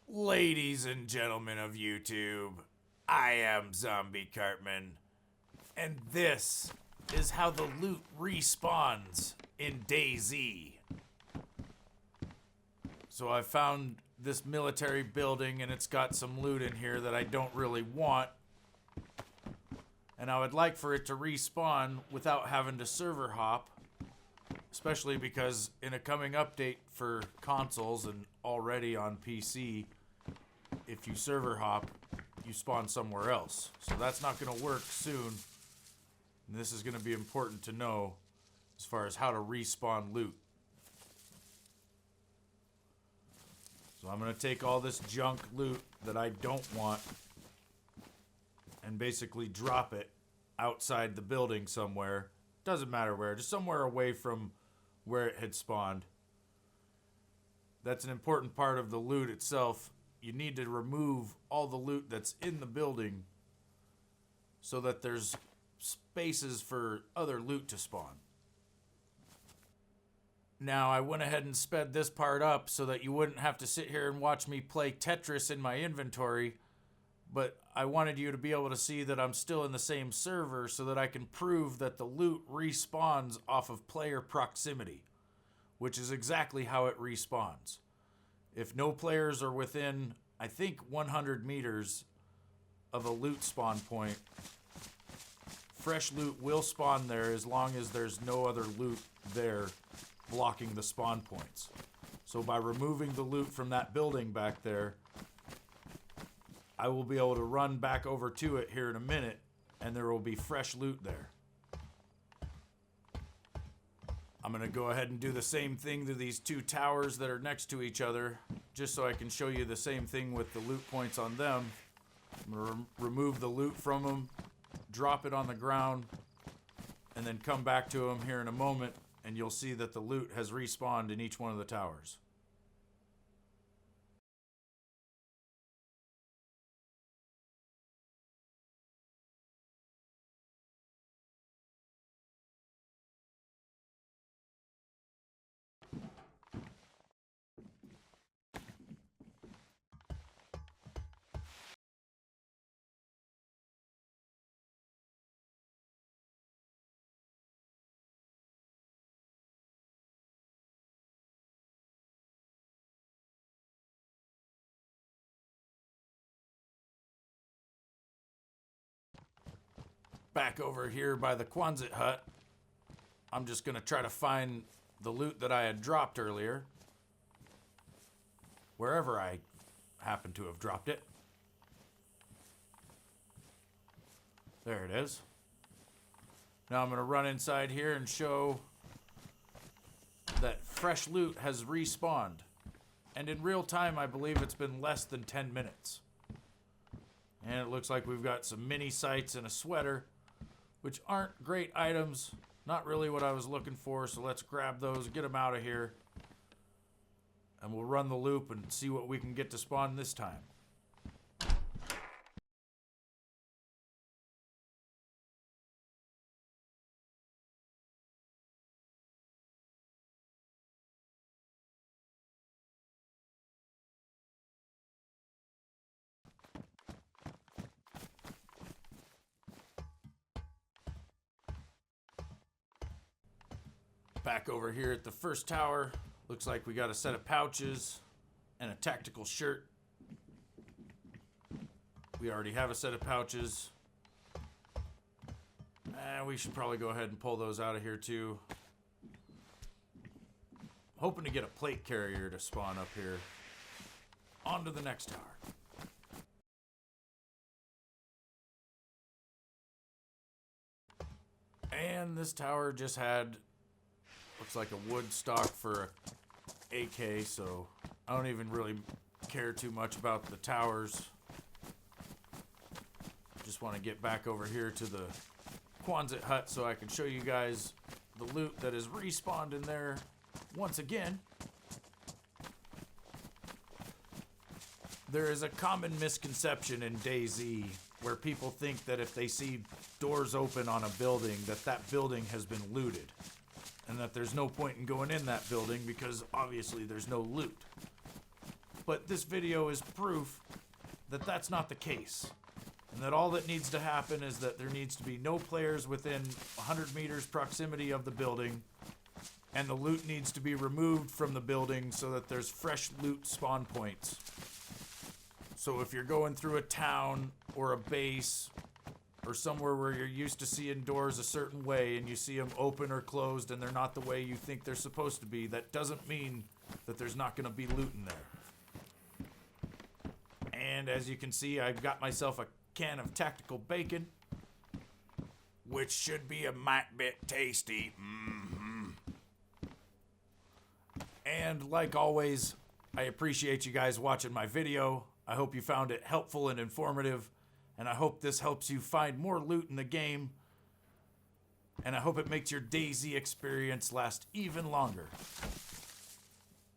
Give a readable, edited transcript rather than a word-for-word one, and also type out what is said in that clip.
Ladies and gentlemen of YouTube, I am Zombie Cartman, and this is how the loot respawns in DayZ. So I found this military building and it's got some loot in here that I don't really want. And I would like for it to respawn without having to server hop. Especially because in a coming update for consoles and already on PC, if you server hop, you spawn somewhere else. So that's not going to work soon. And this is going to be important to know as far as how to respawn loot. So I'm going to take all this junk loot that I don't want and basically drop it outside the building somewhere. Doesn't matter where, just somewhere away from where it had spawned. That's an important part of the loot itself. You need to remove all the loot that's in the building so that there's spaces for other loot to spawn. Now, I went ahead and sped this part up so that you wouldn't have to sit here and watch me play Tetris in my inventory, but I wanted you to be able to see that I'm still in the same server so that I can prove that the loot respawns off of player proximity, which is exactly how it respawns. If no players are within, I think, 100 meters of a loot spawn point, fresh loot will spawn there as long as there's no other loot there blocking the spawn points. So by removing the loot from that building back there, I will be able to run back over to it here in a minute, and there will be fresh loot there. I'm going to go ahead and do the same thing to these two towers that are next to each other, just so I can show you the same thing with the loot points on them. I'm going to remove the loot from them, drop it on the ground, and then come back to them here in a moment, and you'll see that the loot has respawned in each one of the towers. Back over here by the Quonset hut, I'm just going to try to find the loot that I had dropped earlier, wherever I happen to have dropped it. There it is. Now I'm going to run inside here and show that fresh loot has respawned. And in real time, I believe it's been less than 10 minutes. And it looks like we've got some mini sights and a sweater, which aren't great items. Not really what I was looking for, so let's grab those, get them out of here. And we'll run the loop and see what we can get to spawn this time. Back over here at the first tower, looks like we got a set of pouches and a tactical shirt. We already have a set of pouches. We should probably go ahead and pull those out of here too. Hoping to get a plate carrier to spawn up here. On to the next tower. And this tower just had, looks like a wood stock for a AK, so I don't even really care too much about the towers. Just want to get back over here to the Quonset hut so I can show you guys the loot that is respawned in there once again. There is a common misconception in DayZ where people think that if they see doors open on a building, that building has been looted. And that there's no point in going in that building because obviously there's no loot. But this video is proof that that's not the case. And that all that needs to happen is that there needs to be no players within 100 meters proximity of the building, and the loot needs to be removed from the building so that there's fresh loot spawn points. So if you're going through a town or a base or somewhere where you're used to seeing doors a certain way and you see them open or closed and they're not the way you think they're supposed to be, that doesn't mean that there's not going to be loot in there. And as you can see, I've got myself a can of tactical bacon, which should be a mite bit tasty. And like always, I appreciate you guys watching my video. I hope you found it helpful and informative, and I hope this helps you find more loot in the game, and I hope it makes your DayZ experience last even longer.